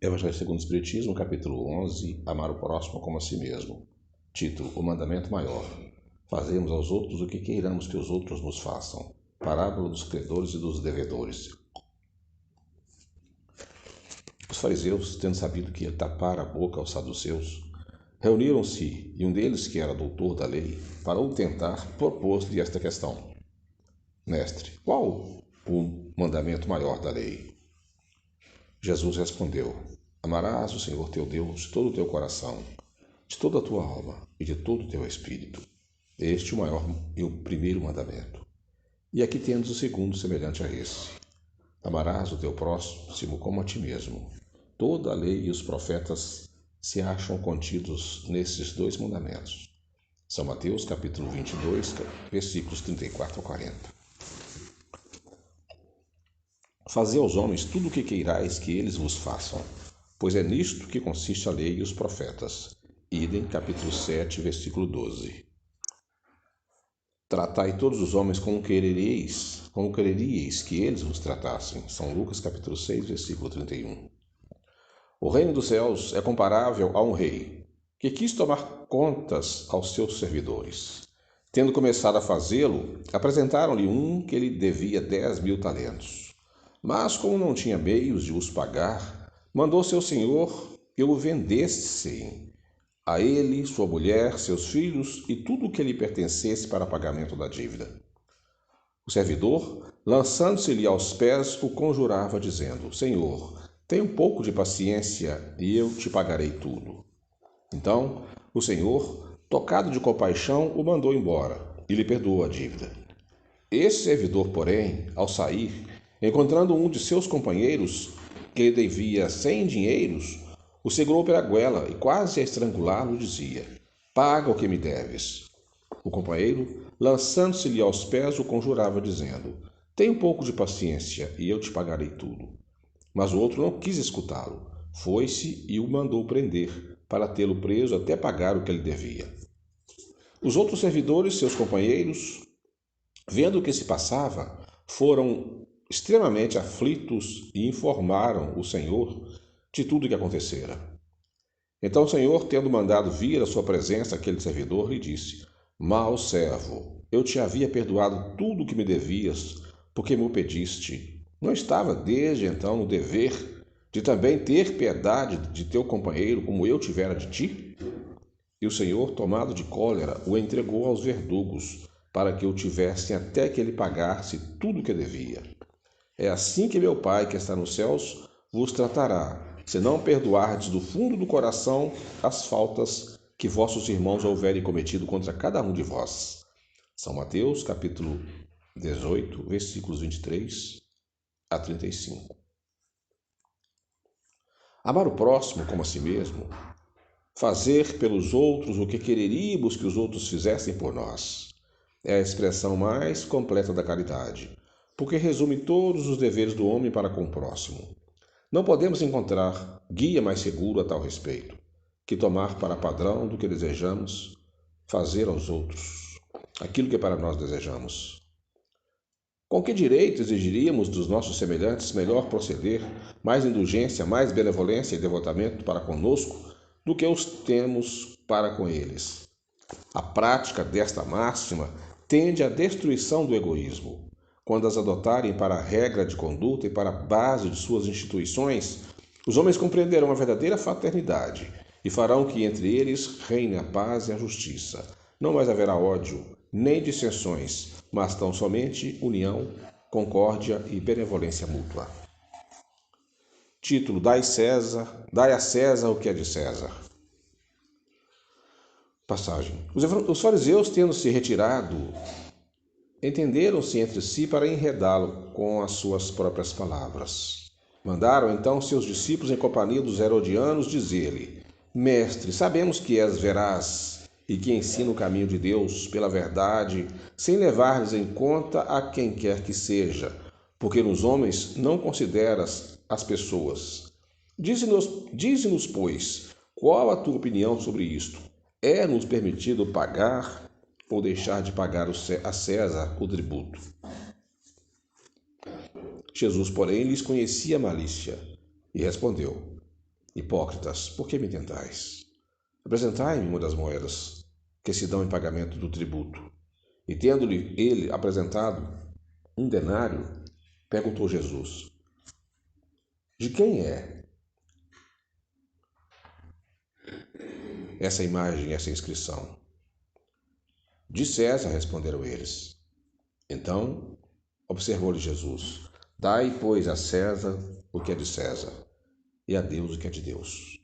Evangelho segundo o Espiritismo, capítulo 11, Amar o próximo como a si mesmo. Título, o mandamento maior. Fazemos aos outros o que queiramos que os outros nos façam. Parábola dos credores e dos devedores. Os fariseus, tendo sabido que ele tapara a boca aos saduceus, reuniram-se e um deles, que era doutor da lei, para o tentar, propôs-lhe esta questão. Mestre, qual o mandamento maior da lei? Jesus respondeu, amarás o Senhor teu Deus de todo o teu coração, de toda a tua alma e de todo o teu espírito. Este é o maior e o primeiro mandamento. E aqui temos o segundo semelhante a esse. Amarás o teu próximo como a ti mesmo. Toda a lei e os profetas se acham contidos nesses dois mandamentos. São Mateus, capítulo 22, versículos 34 a 40. Fazei aos homens tudo o que queirais que eles vos façam, pois é nisto que consiste a lei e os profetas. Idem, capítulo 7, versículo 12. Tratai todos os homens como quereríeis que eles vos tratassem. São Lucas, capítulo 6, versículo 31. O reino dos céus é comparável a um rei que quis tomar contas aos seus servidores. Tendo começado a fazê-lo, apresentaram-lhe um que lhe devia 10.000 talentos. Mas, como não tinha meios de os pagar, mandou seu senhor que o vendessem, a ele, sua mulher, seus filhos e tudo o que lhe pertencesse para pagamento da dívida. O servidor, lançando-se-lhe aos pés, o conjurava, dizendo, Senhor, tenha um pouco de paciência e eu te pagarei tudo. Então, o Senhor, tocado de compaixão, o mandou embora e lhe perdoou a dívida. Esse servidor, porém, ao sair, encontrando um de seus companheiros, que lhe devia 100 dinheiros, o segurou pela goela e, quase a estrangulá-lo, dizia, paga o que me deves. O companheiro, lançando-se-lhe aos pés, o conjurava, dizendo, tenha um pouco de paciência e eu te pagarei tudo. Mas o outro não quis escutá-lo. Foi-se e o mandou prender, para tê-lo preso até pagar o que lhe devia. Os outros servidores, seus companheiros, vendo o que se passava, foram extremamente aflitos e informaram o Senhor de tudo o que acontecera. Então o Senhor, tendo mandado vir à sua presença aquele servidor, lhe disse, mau servo, eu te havia perdoado tudo o que me devias, porque me o pediste. Não estava desde então no dever de também ter piedade de teu companheiro, como eu tivera de ti? E o Senhor, tomado de cólera, o entregou aos verdugos, para que o tivessem até que ele pagasse tudo o que devia. É assim que meu Pai, que está nos céus, vos tratará, se não perdoardes do fundo do coração as faltas que vossos irmãos houverem cometido contra cada um de vós. São Mateus, capítulo 18, versículos 23 a 35. Amar o próximo como a si mesmo, fazer pelos outros o que quereríamos que os outros fizessem por nós, é a expressão mais completa da caridade, porque resume todos os deveres do homem para com o próximo. Não podemos encontrar guia mais seguro a tal respeito, que tomar para padrão do que desejamos fazer aos outros, aquilo que para nós desejamos. Com que direito exigiríamos dos nossos semelhantes melhor proceder, mais indulgência, mais benevolência e devotamento para conosco do que os temos para com eles? A prática desta máxima tende à destruição do egoísmo. Quando as adotarem para a regra de conduta e para a base de suas instituições, os homens compreenderão a verdadeira fraternidade e farão que entre eles reine a paz e a justiça. Não mais haverá ódio, nem dissensões, mas tão somente união, concórdia e benevolência mútua. Título, Dai a César o que é de César. Passagem. Os fariseus, tendo se retirado, entenderam-se entre si para enredá-lo com as suas próprias palavras. Mandaram então seus discípulos em companhia dos herodianos dizer-lhe, Mestre, sabemos que és veraz e que ensina o caminho de Deus pela verdade, sem levar-lhes em conta a quem quer que seja, porque nos homens não consideras as pessoas. Dize-nos, pois, qual a tua opinião sobre isto? É-nos permitido pagar ou deixar de pagar a César o tributo? Jesus, porém, lhes conhecia a malícia E respondeu: Hipócritas, por que me tentais? Apresentai-me uma das moedas que se dão em pagamento do tributo. E tendo-lhe ele apresentado um denário, perguntou Jesus: De quem é essa imagem, essa inscrição? De César, responderam eles. Então observou-lhe Jesus: Dai, pois, a César o que é de César, e a Deus o que é de Deus.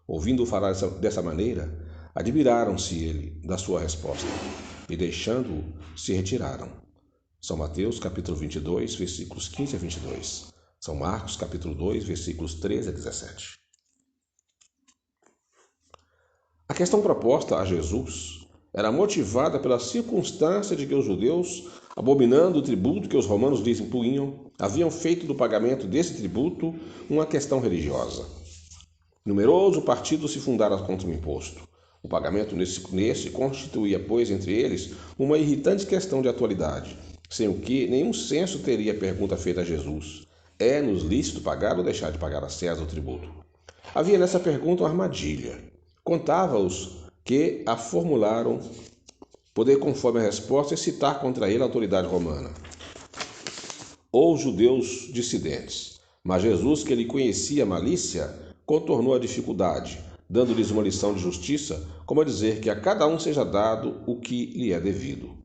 Ouvindo-o falar dessa maneira, admiraram-se ele da sua resposta, e deixando-o, se retiraram. São Mateus, capítulo 22, versículos 15 a 22. São Marcos, capítulo 2, versículos 13 a 17. A questão proposta a Jesus era motivada pela circunstância de que os judeus, abominando o tributo que os romanos lhes impunham, haviam feito do pagamento desse tributo uma questão religiosa. Numeroso partido se fundara contra o imposto. O pagamento nesse constituía, pois, entre eles, uma irritante questão de atualidade, sem o que nenhum senso teria a pergunta feita a Jesus: é-nos lícito pagar ou deixar de pagar a César o tributo? Havia nessa pergunta uma armadilha. Contava-os que a formularam, poder, conforme a resposta, excitar contra ele a autoridade romana ou judeus dissidentes. Mas Jesus, que ele conhecia a malícia, contornou a dificuldade, dando-lhes uma lição de justiça, como a dizer que a cada um seja dado o que lhe é devido.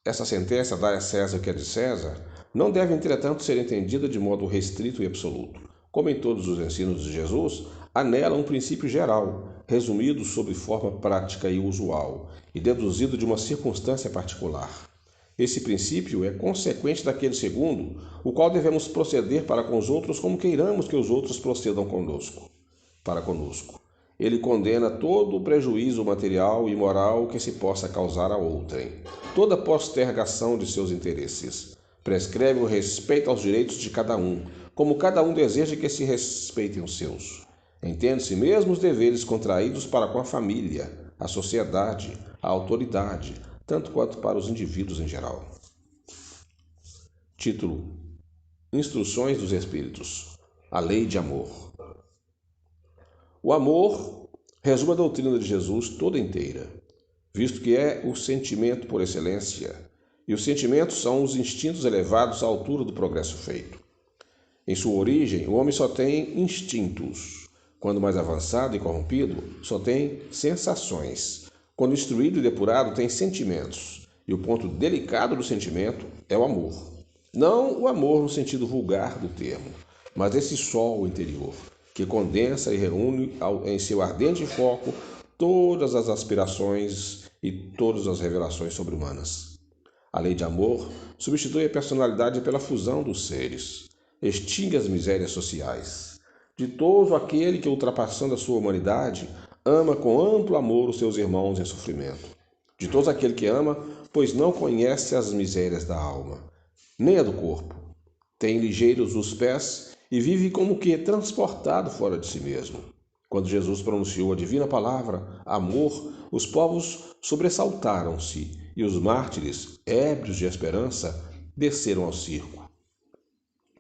Essa sentença, dai a César o que é de César, não deve, entretanto, ser entendida de modo restrito e absoluto. Como em todos os ensinos de Jesus, há nela um princípio geral, resumido sob forma prática e usual, e deduzido de uma circunstância particular. Esse princípio é consequente daquele segundo, o qual devemos proceder para com os outros como queiramos que os outros procedam para conosco. Ele condena todo o prejuízo material e moral que se possa causar a outrem, toda postergação de seus interesses. Prescreve o respeito aos direitos de cada um, como cada um deseja que se respeitem os seus. Entende-se mesmo os deveres contraídos para com a família, a sociedade, a autoridade, tanto quanto para os indivíduos em geral. Título: Instruções dos Espíritos. A Lei de Amor. O amor resume a doutrina de Jesus toda inteira, visto que é o sentimento por excelência, e os sentimentos são os instintos elevados à altura do progresso feito. Em sua origem, o homem só tem instintos. Quando mais avançado e corrompido, só tem sensações. Quando instruído e depurado, tem sentimentos. E o ponto delicado do sentimento é o amor. Não o amor no sentido vulgar do termo, mas esse sol interior, que condensa e reúne em seu ardente foco todas as aspirações e todas as revelações sobre-humanas. A lei de amor substitui a personalidade pela fusão dos seres, extingue as misérias sociais. Ditoso aquele que, ultrapassando a sua humanidade, ama com amplo amor os seus irmãos em sofrimento. Ditoso aquele que ama, pois não conhece as misérias da alma, nem a do corpo. Tem ligeiros os pés e vive como que transportado fora de si mesmo. Quando Jesus pronunciou a divina palavra, amor, os povos sobressaltaram-se e os mártires, ébrios de esperança, desceram ao circo.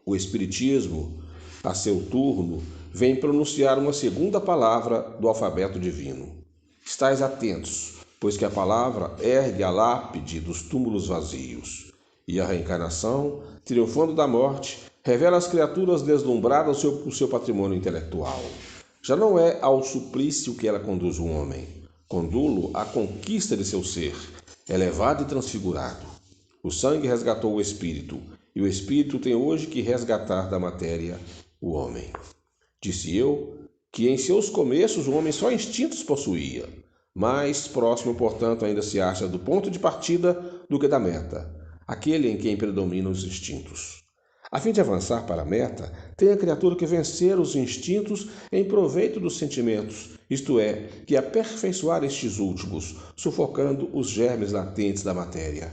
O Espiritismo, a seu turno, vem pronunciar uma segunda palavra do alfabeto divino. Estais atentos, pois que a palavra ergue a lápide dos túmulos vazios, e a reencarnação, triunfando da morte, revela às criaturas deslumbradas o seu patrimônio intelectual. Já não é ao suplício que ela conduz o homem, condulo à conquista de seu ser, elevado e transfigurado. O sangue resgatou o espírito, e o espírito tem hoje que resgatar da matéria o homem. Disse eu que em seus começos o homem só instintos possuía. Mais próximo, portanto, ainda se acha do ponto de partida do que da meta, aquele em quem predominam os instintos. A fim de avançar para a meta, tem a criatura que vencer os instintos em proveito dos sentimentos, isto é, que aperfeiçoar estes últimos, sufocando os germes latentes da matéria.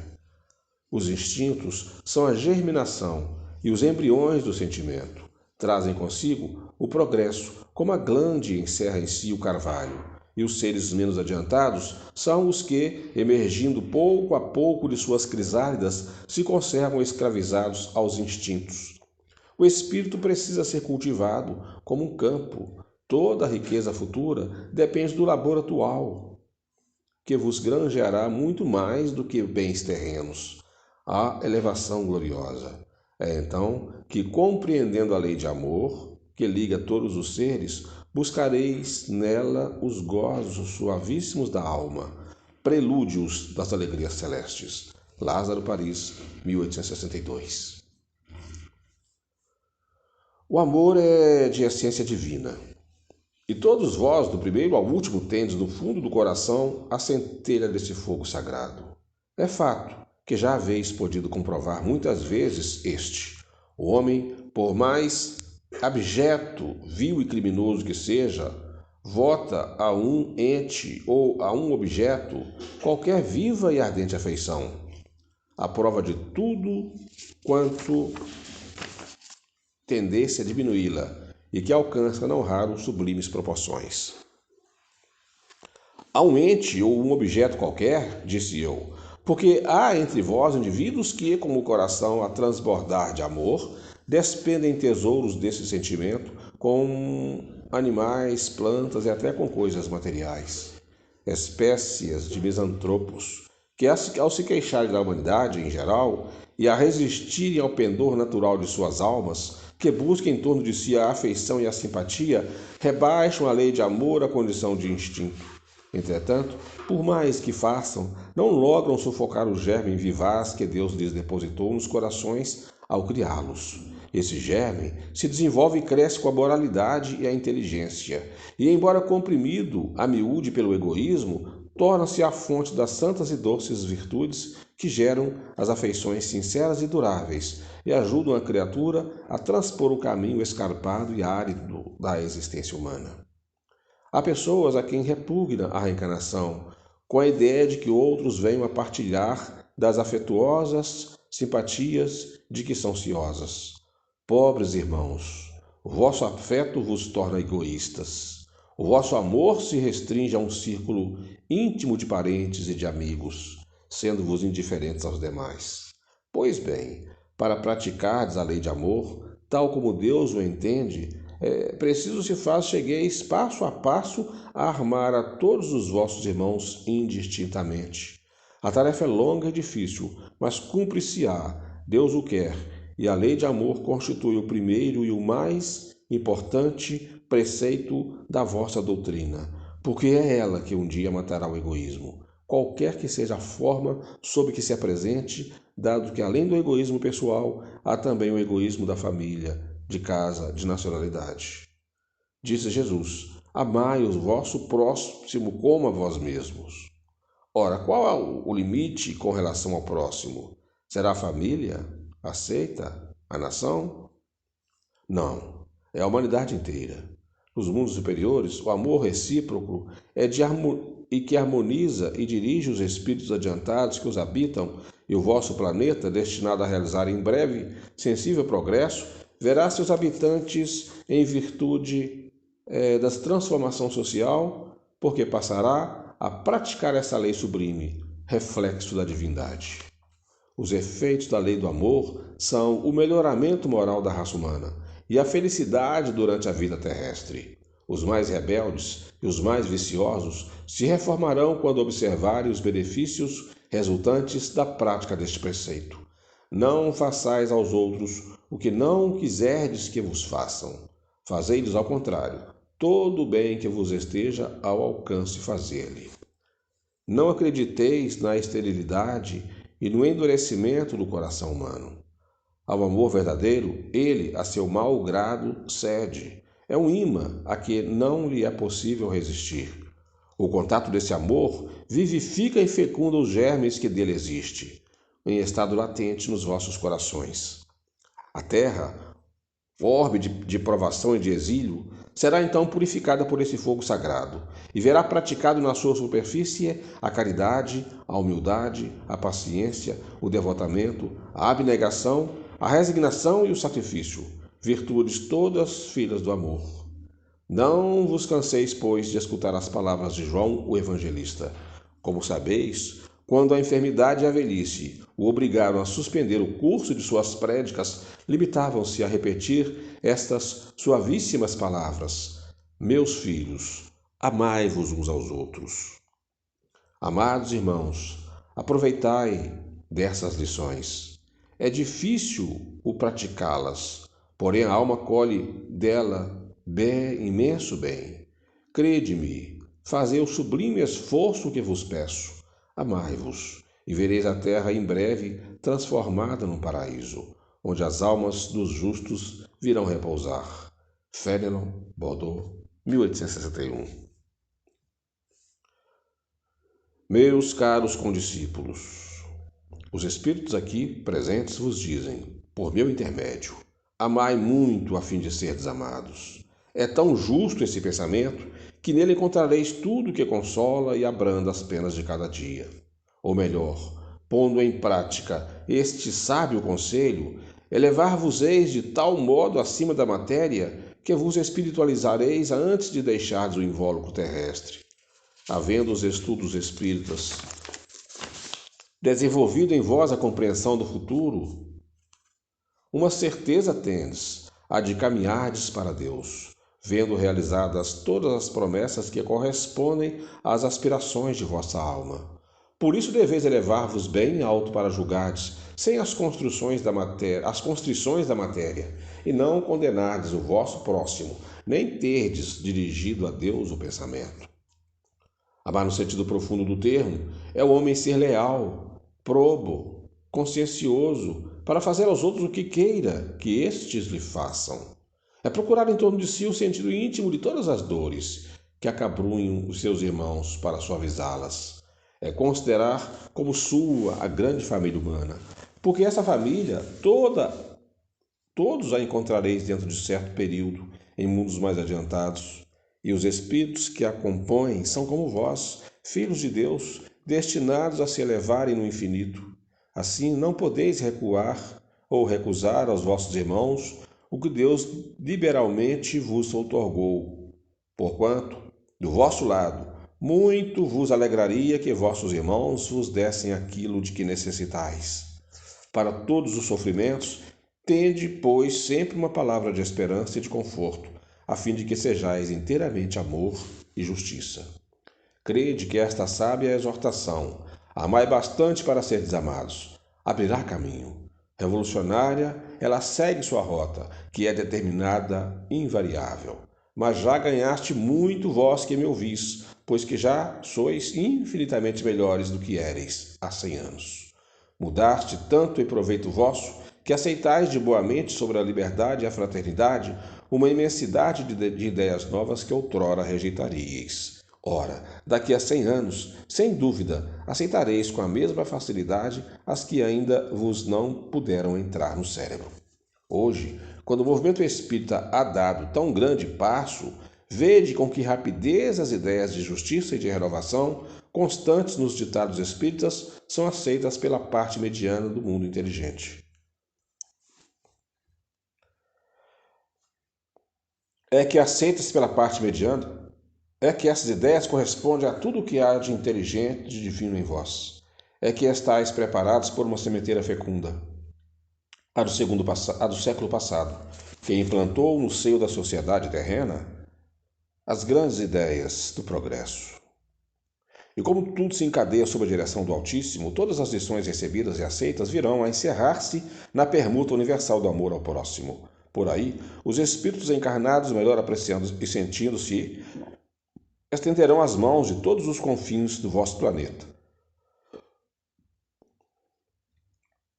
Os instintos são a germinação e os embriões do sentimento. Trazem consigo o progresso, como a glande encerra em si o carvalho, e os seres menos adiantados são os que, emergindo pouco a pouco de suas crisálidas, se conservam escravizados aos instintos. O espírito precisa ser cultivado como um campo. Toda a riqueza futura depende do labor atual, que vos granjeará muito mais do que bens terrenos, a elevação gloriosa. É então que, compreendendo a lei de amor, que liga todos os seres, buscareis nela os gozos suavíssimos da alma, prelúdios das alegrias celestes. Lázaro, Paris, 1862. O amor é de essência divina. E todos vós, do primeiro ao último, tendes no fundo do coração a centelha desse fogo sagrado. É fato que já haveis podido comprovar muitas vezes este. O homem, por mais abjeto, vil e criminoso que seja, vota a um ente ou a um objeto qualquer viva e ardente afeição, a prova de tudo quanto tendesse a diminuí-la e que alcança não raro sublimes proporções. A um ente ou um objeto qualquer, disse eu, porque há entre vós indivíduos que, como o coração a transbordar de amor, despendem tesouros desse sentimento com animais, plantas e até com coisas materiais. Espécies de misantropos, que ao se queixarem da humanidade em geral e a resistirem ao pendor natural de suas almas, que busquem em torno de si a afeição e a simpatia, rebaixam a lei de amor à condição de instinto. Entretanto, por mais que façam, não logram sufocar o germe vivaz que Deus lhes depositou nos corações ao criá-los. Esse germe se desenvolve e cresce com a moralidade e a inteligência, e, embora comprimido a miúde pelo egoísmo, torna-se a fonte das santas e doces virtudes que geram as afeições sinceras e duráveis e ajudam a criatura a transpor o caminho escarpado e árido da existência humana. Há pessoas a quem repugna a reencarnação, com a ideia de que outros venham a partilhar das afetuosas simpatias de que são ciosas. Pobres irmãos, o vosso afeto vos torna egoístas. O vosso amor se restringe a um círculo íntimo de parentes e de amigos, sendo-vos indiferentes aos demais. Pois bem, para praticardes a lei de amor, tal como Deus o entende, preciso se faz chegueis passo a passo a armar a todos os vossos irmãos indistintamente. A tarefa é longa e difícil, mas cumpre-se-á, Deus o quer, e a lei de amor constitui o primeiro e o mais importante preceito da vossa doutrina, porque é ela que um dia matará o egoísmo, qualquer que seja a forma sob que se apresente, dado que além do egoísmo pessoal, há também o egoísmo da família, de casa, de nacionalidade. Disse Jesus: amai o vosso próximo como a vós mesmos. Ora, qual é o limite com relação ao próximo? Será a família? Aceita? A nação? Não, é a humanidade inteira. Nos mundos superiores, o amor recíproco é e que harmoniza e dirige os espíritos adiantados que os habitam, e o vosso planeta, destinado a realizar em breve sensível progresso, verá seus habitantes em virtude da transformação social, porque passará a praticar essa lei sublime, reflexo da divindade. Os efeitos da lei do amor são o melhoramento moral da raça humana e a felicidade durante a vida terrestre. Os mais rebeldes e os mais viciosos se reformarão quando observarem os benefícios resultantes da prática deste preceito. Não façais aos outros o que não quiserdes que vos façam. Fazei-lhes ao contrário, todo o bem que vos esteja ao alcance fazer-lhe. Não acrediteis na esterilidade e no endurecimento do coração humano. Ao amor verdadeiro, ele, a seu mau grado, cede. É um imã a que não lhe é possível resistir. O contato desse amor vivifica e fecunda os germes que dele existe, em estado latente nos vossos corações. A terra, orbe de provação e de exílio, será então purificada por esse fogo sagrado e verá praticado na sua superfície a caridade, a humildade, a paciência, o devotamento, a abnegação, a resignação e o sacrifício, virtudes todas filhas do amor. Não vos canseis, pois, de escutar as palavras de João, o evangelista. Como sabeis, quando a enfermidade e a velhice o obrigaram a suspender o curso de suas prédicas, limitavam-se a repetir estas suavíssimas palavras: Meus filhos, amai-vos uns aos outros. Amados irmãos, aproveitai dessas lições. É difícil o praticá-las, porém a alma colhe dela imenso bem. Crede-me, fazei o sublime esforço que vos peço. Amai-vos, e vereis a terra em breve transformada num paraíso, onde as almas dos justos virão repousar. Fénelon, Bordeaux, 1861. Meus caros condiscípulos, os Espíritos aqui presentes vos dizem, por meu intermédio, amai muito a fim de serdes amados. É tão justo esse pensamento que nele encontrareis tudo que consola e abranda as penas de cada dia. Ou melhor, pondo em prática este sábio conselho, elevar-vos-eis de tal modo acima da matéria que vos espiritualizareis antes de deixardes o invólucro terrestre. Havendo os estudos espíritas desenvolvido em vós a compreensão do futuro, uma certeza tendes, a de caminhardes para Deus, vendo realizadas todas as promessas que correspondem às aspirações de vossa alma. Por isso deveis elevar-vos bem alto para julgardes, sem as constrições da matéria, e não condenardes o vosso próximo, nem terdes dirigido a Deus o pensamento. Amar no sentido profundo do termo é o homem ser leal, probo, consciencioso, para fazer aos outros o que queira que estes lhe façam. É procurar em torno de si o sentido íntimo de todas as dores que acabrunham os seus irmãos para suavizá-las. É considerar como sua a grande família humana, porque essa família todos a encontrareis dentro de certo período, em mundos mais adiantados. E os espíritos que a compõem são como vós, filhos de Deus, destinados a se elevarem no infinito. Assim, não podeis recuar ou recusar aos vossos irmãos o que Deus liberalmente vos outorgou. Porquanto, do vosso lado, muito vos alegraria que vossos irmãos vos dessem aquilo de que necessitais. Para todos os sofrimentos, tende, pois, sempre uma palavra de esperança e de conforto, a fim de que sejais inteiramente amor e justiça. Crede que esta sábia exortação, amai bastante para seres amados, abrirá caminho. Revolucionária, ela segue sua rota, que é determinada, invariável. Mas já ganhaste muito vós que me ouvis, pois que já sois infinitamente melhores do que éreis há 100 anos. Mudaste tanto em proveito vosso, que aceitais de boa mente sobre a liberdade e a fraternidade uma imensidade de ideias novas que outrora rejeitaríeis. Ora, daqui a 100 anos, sem dúvida, aceitareis com a mesma facilidade as que ainda vos não puderam entrar no cérebro. Hoje, quando o movimento espírita há dado tão grande passo, vede com que rapidez as ideias de justiça e de renovação, constantes nos ditados espíritas, são aceitas pela parte mediana do mundo inteligente. É que aceitas pela parte mediana, é que essas ideias correspondem a tudo o que há de inteligente e de divino em vós. É que estáis preparados por uma sementeira fecunda, a do século passado, que implantou no seio da sociedade terrena as grandes ideias do progresso. E como tudo se encadeia sob a direção do Altíssimo, todas as lições recebidas e aceitas virão a encerrar-se na permuta universal do amor ao próximo. Por aí, os espíritos encarnados, melhor apreciando e sentindo-se, estenderão as mãos de todos os confins do vosso planeta.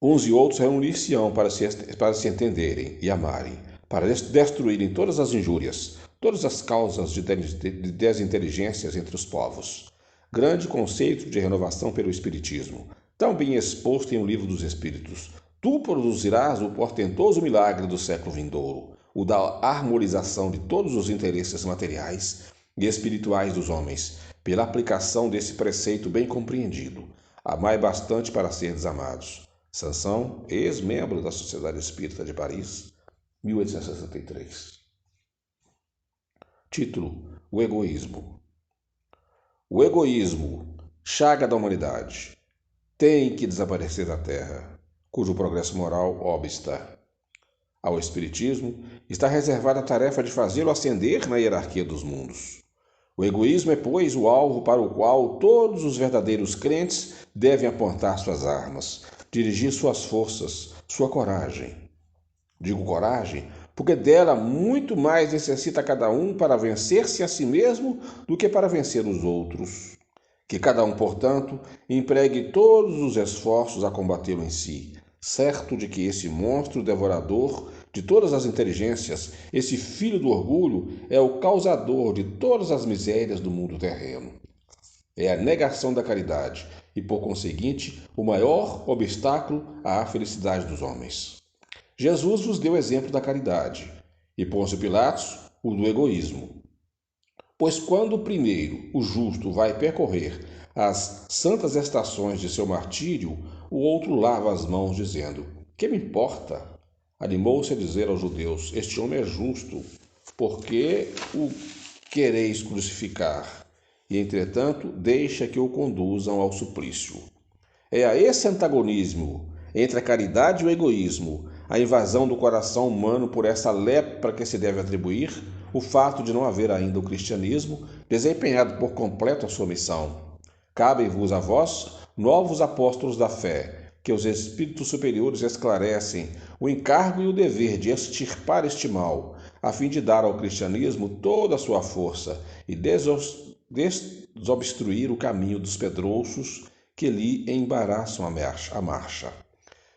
Uns e outros reunir-se-ão para se entenderem e amarem, para destruírem todas as injúrias, todas as causas de desinteligências entre os povos. Grande conceito de renovação pelo Espiritismo, tão bem exposto em O Livro dos Espíritos. Tu produzirás o portentoso milagre do século vindouro, o da harmonização de todos os interesses materiais e espirituais dos homens, pela aplicação desse preceito bem compreendido. Amai bastante para seres amados. Sansão, ex-membro da Sociedade Espírita de Paris, 1863. Título: O egoísmo. O egoísmo, chaga da humanidade, tem que desaparecer da Terra, cujo progresso moral obsta. Ao Espiritismo está reservada a tarefa de fazê-lo ascender na hierarquia dos mundos. O egoísmo é, pois, o alvo para o qual todos os verdadeiros crentes devem apontar suas armas, dirigir suas forças, sua coragem. Digo coragem porque dela muito mais necessita cada um para vencer-se a si mesmo do que para vencer os outros. Que cada um, portanto, empregue todos os esforços a combatê-lo em si, certo de que esse monstro devorador de todas as inteligências, esse filho do orgulho, é o causador de todas as misérias do mundo terreno. É a negação da caridade e, por conseguinte, o maior obstáculo à felicidade dos homens. Jesus vos deu exemplo da caridade e Pôncio Pilatos o do egoísmo. Pois quando o primeiro, o justo, vai percorrer as santas estações de seu martírio, o outro lava as mãos, dizendo: Que me importa? Animou-se a dizer aos judeus: Este homem é justo, por que o quereis crucificar? E, entretanto, deixa que o conduzam ao suplício. É a esse antagonismo entre a caridade e o egoísmo, a invasão do coração humano por essa lepra que se deve atribuir o fato de não haver ainda o cristianismo desempenhado por completo a sua missão. Cabem-vos a vós, novos apóstolos da fé, que os espíritos superiores esclarecem o encargo e o dever de extirpar este mal, a fim de dar ao cristianismo toda a sua força e desobstruir o caminho dos pedrouços que lhe embaraçam a marcha.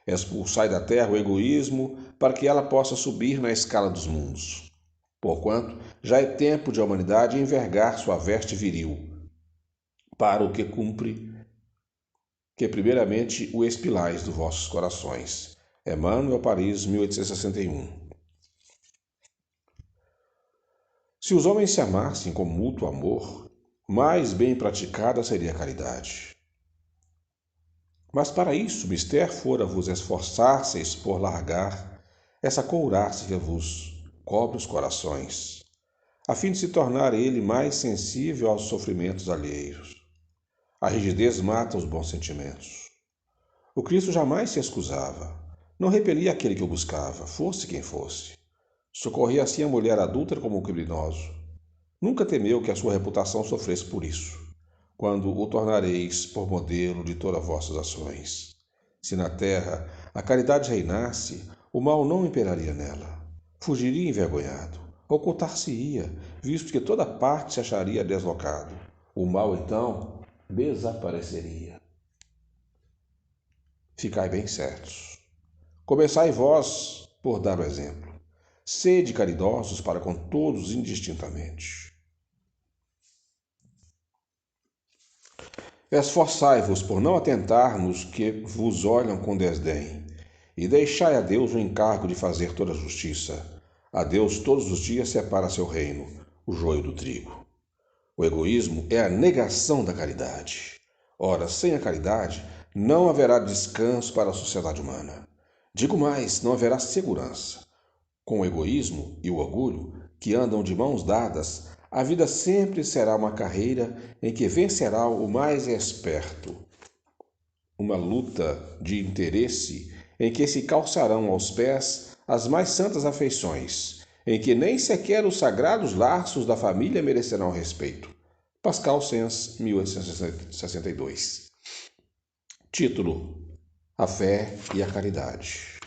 Expulsai da terra o egoísmo para que ela possa subir na escala dos mundos. Porquanto já é tempo de a humanidade envergar sua veste viril, para o que cumpre que primeiramente o expilais dos vossos corações. Emmanuel, Paris, 1861. Se os homens se amassem com mútuo amor, mais bem praticada seria a caridade. Mas para isso, mister fora vos esforçasseis por largar essa couraça que vos cobre os corações, a fim de se tornar ele mais sensível aos sofrimentos alheios. A rigidez mata os bons sentimentos. O Cristo jamais se excusava, não repelia aquele que o buscava, fosse quem fosse. Socorria assim a mulher adúltera como o criminoso. Nunca temeu que a sua reputação sofresse por isso, quando o tornareis por modelo de todas vossas ações. Se na terra a caridade reinasse, o mal não imperaria nela. Fugiria envergonhado, ocultar-se-ia, visto que toda parte se acharia deslocado. O mal, então, desapareceria. Ficai bem certos. Começai vós por dar o exemplo. Sede caridosos para com todos indistintamente. Esforçai-vos por não atentar nos que vos olham com desdém, e deixai a Deus o encargo de fazer toda a justiça. A Deus todos os dias separa seu reino, o joio do trigo. O egoísmo é a negação da caridade. Ora, sem a caridade, não haverá descanso para a sociedade humana. Digo mais, não haverá segurança. Com o egoísmo e o orgulho, que andam de mãos dadas, a vida sempre será uma carreira em que vencerá o mais esperto. Uma luta de interesse em que se calçarão aos pés as mais santas afeições, em que nem sequer os sagrados laços da família merecerão respeito. Pascal Sens, 1862. Título: A fé e a caridade.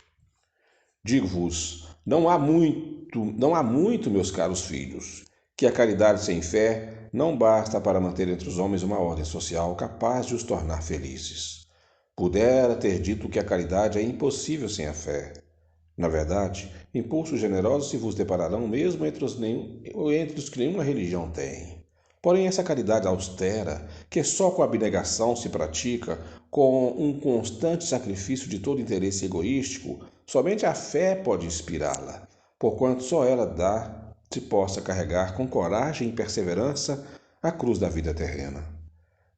Digo-vos, não há muito, meus caros filhos, que a caridade sem fé não basta para manter entre os homens uma ordem social capaz de os tornar felizes. Pudera ter dito que a caridade é impossível sem a fé. Na verdade, impulsos generosos se vos depararão mesmo entre os que nenhuma religião tem. Porém, essa caridade austera, que só com abnegação se pratica, com um constante sacrifício de todo interesse egoístico, somente a fé pode inspirá-la, porquanto só ela dá se possa carregar com coragem e perseverança a cruz da vida terrena.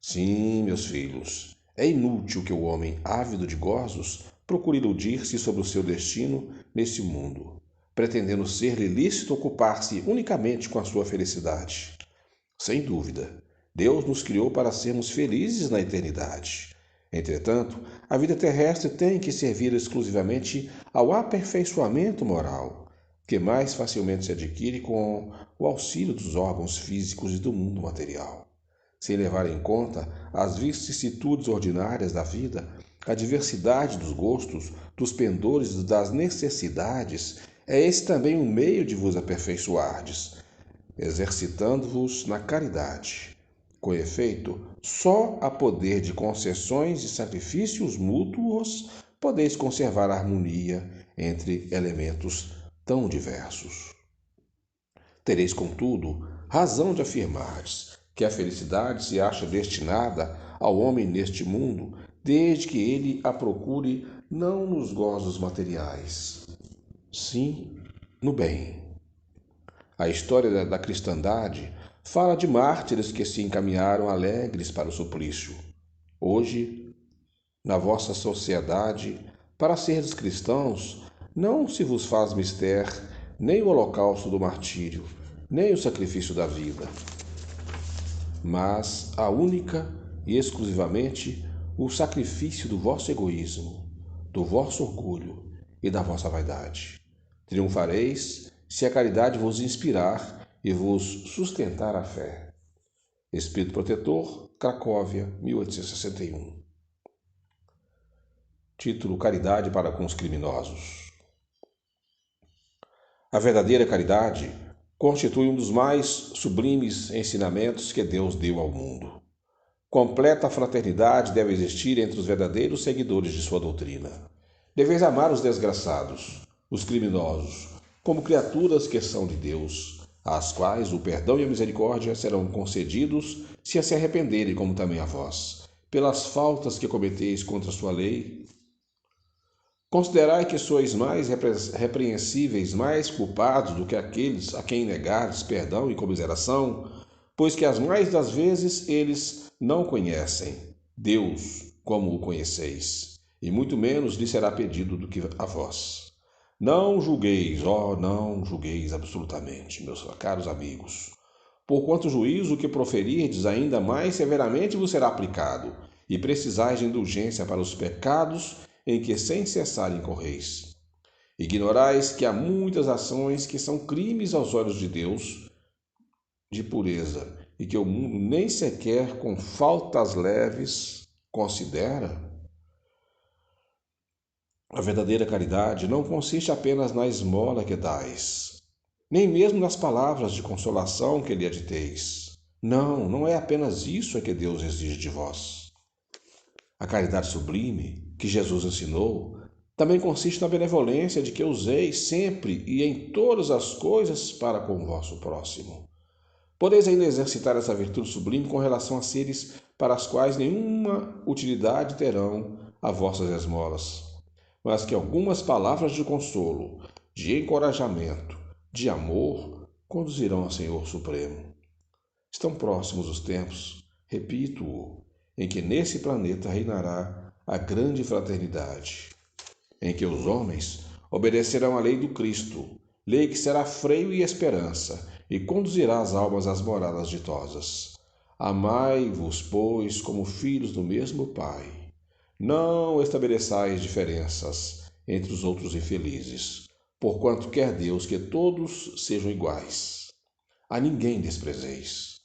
Sim, meus filhos, é inútil que o homem, ávido de gozos, procure iludir-se sobre o seu destino nesse mundo. pretendendo ser-lhe lícito ocupar-se unicamente com a sua felicidade. Sem dúvida, Deus nos criou para sermos felizes na eternidade. Entretanto, a vida terrestre tem que servir exclusivamente ao aperfeiçoamento moral, que mais facilmente se adquire com o auxílio dos órgãos físicos e do mundo material. Sem levar em conta as vicissitudes ordinárias da vida, a diversidade dos gostos, dos pendores e das necessidades, é esse também um meio de vos aperfeiçoardes, exercitando-vos na caridade. Com efeito, só a poder de concessões e sacrifícios mútuos podeis conservar a harmonia entre elementos tão diversos. Tereis, contudo, razão de afirmardes que a felicidade se acha destinada ao homem neste mundo, desde que ele a procure não nos gozos materiais, sim no bem. A história da cristandade fala de mártires que se encaminharam alegres para o suplício. Hoje, na vossa sociedade, para seres cristãos, não se vos faz mister nem o holocausto do martírio, nem o sacrifício da vida, mas a única e exclusivamente o sacrifício do vosso egoísmo, do vosso orgulho e da vossa vaidade. Triunfareis se a caridade vos inspirar e vos sustentar a fé. Espírito Protetor, Cracóvia, 1861. Título: Caridade para com os criminosos. A verdadeira caridade constitui um dos mais sublimes ensinamentos que Deus deu ao mundo. Completa fraternidade deve existir entre os verdadeiros seguidores de sua doutrina. Deveis amar os desgraçados, os criminosos, como criaturas que são de Deus, às quais o perdão e a misericórdia serão concedidos se arrependerem, como também a vós, pelas faltas que cometeis contra sua lei. Considerai que sois mais repreensíveis, mais culpados do que aqueles a quem negardes perdão e comiseração, pois que as mais das vezes eles não conhecem Deus como o conheceis, e muito menos lhe será pedido do que a vós. Não julgueis, não julgueis absolutamente, meus caros amigos, porquanto o juízo que proferirdes ainda mais severamente vos será aplicado, e precisais de indulgência para os pecados em que sem cessar incorreis. Ignorais que há muitas ações que são crimes aos olhos de Deus, de pureza, e que o mundo nem sequer com faltas leves considera? A verdadeira caridade não consiste apenas na esmola que dais, nem mesmo nas palavras de consolação que lhe aditeis. Não, não é apenas isso que Deus exige de vós. A caridade sublime que Jesus ensinou também consiste na benevolência de que useis sempre e em todas as coisas para com o vosso próximo. Podeis ainda exercitar essa virtude sublime com relação a seres para as quais nenhuma utilidade terão as vossas esmolas, mas que algumas palavras de consolo, de encorajamento, de amor, conduzirão ao Senhor Supremo. Estão próximos os tempos, repito-o, em que nesse planeta reinará a grande fraternidade, em que os homens obedecerão à lei do Cristo, lei que será freio e esperança, e conduzirá as almas às moradas ditosas. Amai-vos, pois, como filhos do mesmo Pai. Não estabeleçais diferenças entre os outros infelizes, porquanto quer Deus que todos sejam iguais. A ninguém desprezeis.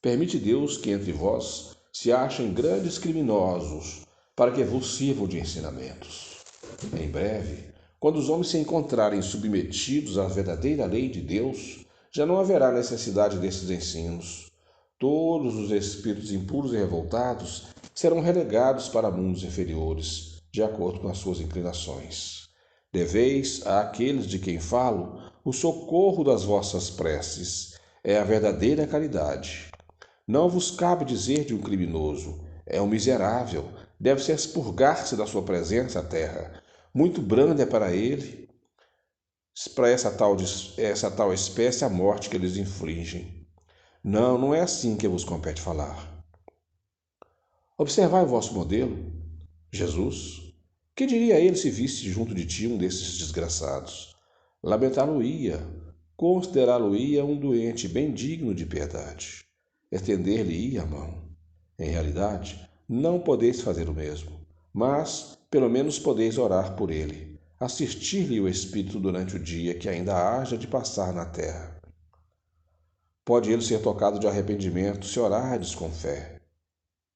Permite Deus que entre vós se achem grandes criminosos, para que vos sirvam de ensinamentos. Em breve, quando os homens se encontrarem submetidos à verdadeira lei de Deus, já não haverá necessidade desses ensinos. Todos os espíritos impuros e revoltados serão relegados para mundos inferiores, de acordo com as suas inclinações. Deveis àqueles de quem falo o socorro das vossas preces. É a verdadeira caridade. Não vos cabe dizer de um criminoso: é um miserável, deve-se expurgar-se da sua presença à terra. Muito branda é para ele, para essa tal espécie, a morte que eles infligem. Não, não é assim que vos compete falar. Observai o vosso modelo, Jesus. Que diria ele se visse junto de ti um desses desgraçados? lamentá-lo-ia, considerá-lo-ia um doente bem digno de piedade, estender-lhe-ia a mão. Em realidade, não podeis fazer o mesmo, mas, pelo menos, podeis orar por ele, assistir-lhe o Espírito durante o dia que ainda haja de passar na terra. Pode ele ser tocado de arrependimento se orardes com fé.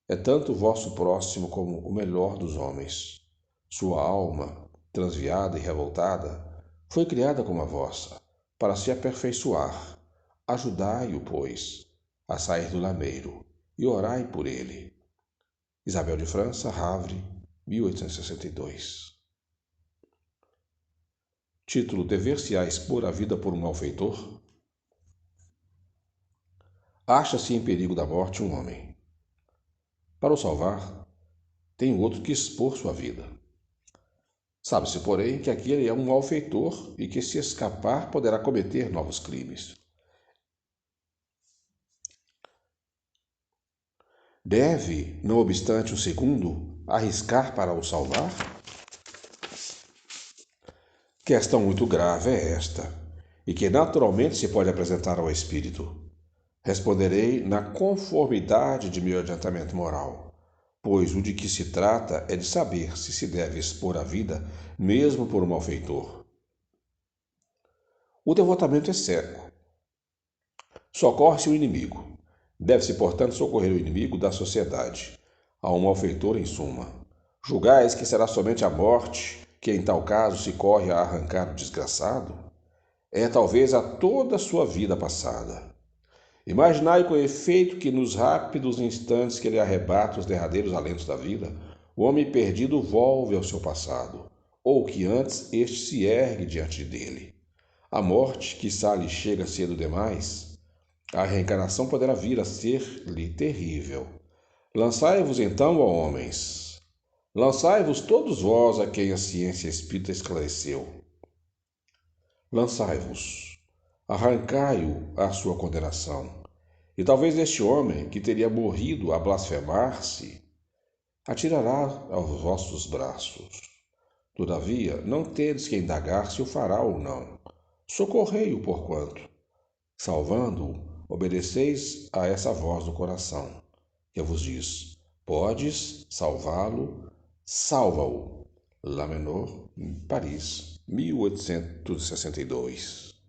É tanto o vosso próximo como o melhor dos homens. Sua alma, transviada e revoltada, foi criada como a vossa, para se aperfeiçoar. Ajudai-o, pois, a sair do lameiro, e orai por ele. Isabel de França, Havre, 1862. Título: Dever-se-á expor a vida por um malfeitor? Acha-se em perigo da morte um homem. Para o salvar, tem outro que expor sua vida. Sabe-se, porém, que aquele é um malfeitor e que, se escapar, poderá cometer novos crimes. Deve, não obstante, o segundo arriscar para o salvar? Questão muito grave é esta, e que naturalmente se pode apresentar ao espírito. Responderei na conformidade de meu adiantamento moral, pois o de que se trata é de saber se se deve expor a vida mesmo por um malfeitor. O devotamento é cego. Socorre-se o inimigo. Deve-se, portanto, socorrer o inimigo da sociedade, a um malfeitor em suma. Julgais que será somente a morte que em tal caso se corre a arrancar o desgraçado? É talvez a toda a sua vida passada. Imaginai com efeito que nos rápidos instantes que ele arrebata os derradeiros alentos da vida, o homem perdido volve ao seu passado, ou que antes este se ergue diante dele. A morte, quiçá, lhe chega cedo demais. A reencarnação poderá vir a ser-lhe terrível. Lançai-vos então, ó homens. Lançai-vos todos vós a quem a ciência espírita esclareceu. Lançai-vos. Arrancai-o à sua condenação. E talvez este homem, que teria morrido a blasfemar-se, atirará aos vossos braços. Todavia, não tendes que indagar se o fará ou não. Socorrei-o porquanto, salvando-o, obedeceis a essa voz do coração, que vos diz: podes salvá-lo, salva-o. Lá Menor, Paris, 1862.